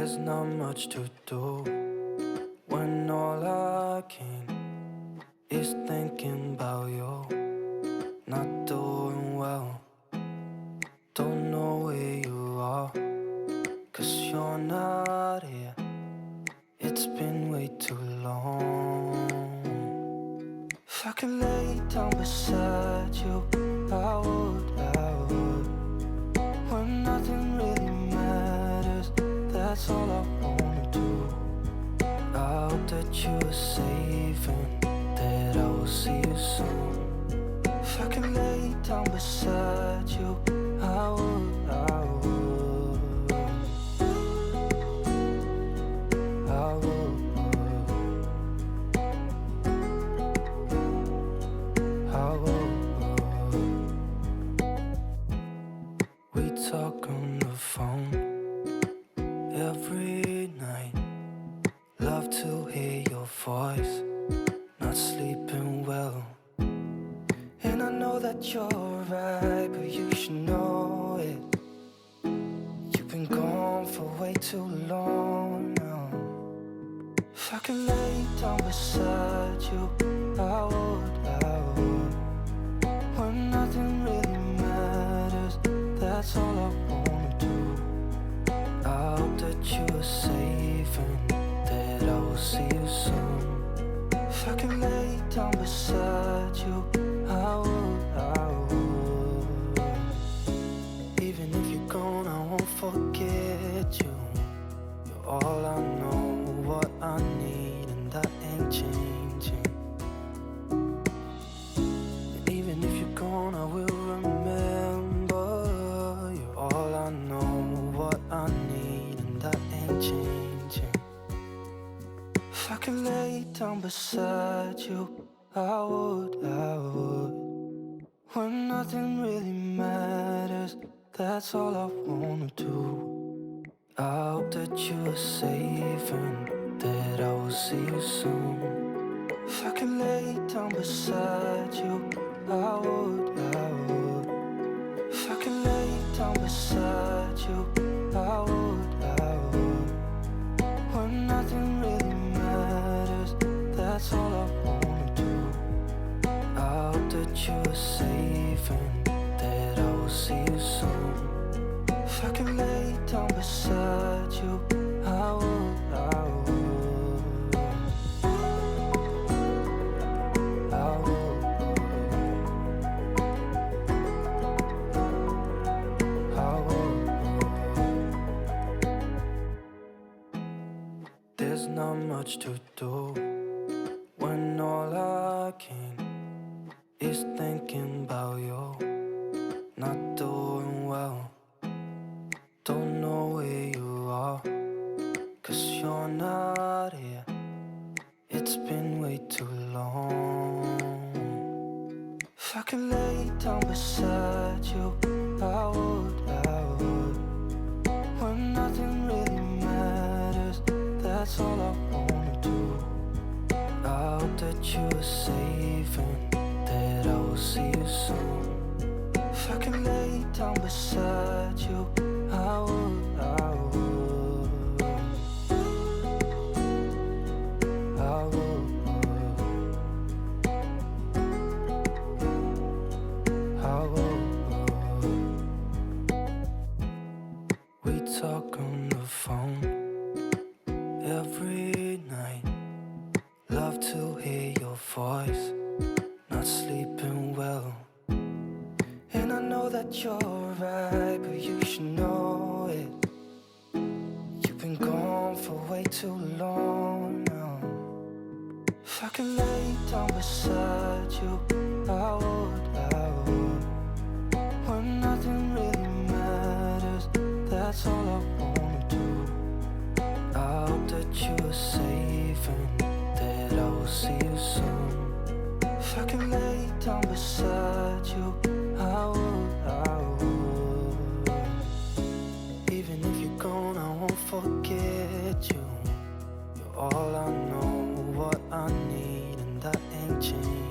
There's not much to do when all I can is thinking about you. Not doing well, don't know where you are, 'cause you're not here. It's been way too long. If I could lay down beside you, I would, when nothing really matters, that's all I wanna do. I hope that you are safe and that I will see you soon. If I could lay down beside you, I would, I would, I would, I would. We talk on the phone every night. Love to hear your voice, not sleeping well. And I know that you're right, but you should know it. You've been gone for way too long now. If I could lay down beside you, I would, I would. When nothing really matters, that's all I wanna do. I hope that you are safe and that I will see you soon. If I could lay down beside you, I would, I would. Even if you're gone, I won't forget you. You're all I know, what I need, and that ain't changing. And even if you're gone, I will remember. You're all I know, what I need, and that ain't changing. If I could lay down beside you, I would, I would. When nothing really matters, that's all I wanna do. I hope that you are safe and that I will see you soon. If I could lay down beside you, I would, I would. If I could lay down beside you, I would, I would. When nothing really matters, that's all I wanna do. I hope that you are safe and that I will see you soon. If I could lay down beside you, I would, I would, I would, I would. There's not much to do when all I can is thinking about you. Not doing well, don't know where you are, 'cause you're not here. It's been way too long. If I could lay down beside you, I would, I would. When nothing really matters, that's all I wanna do. I hope that you are safe and that I will see you soon. If I could lay down beside you, I would, I would, I would, I would. We talk on the phone every night. Love to hear your voice, not sleeping well. And I know that you're right, but you should know it. You've been gone for way too long now. If I could lay down beside you, I would, I would. When nothing really matters, that's all I wanna do. I hope that you are safe and that I will see you soon. If I could lay down beside you, I would, I would. Even if you're gone, I won't forget you. You're all I know, what I need, and that ain't changing.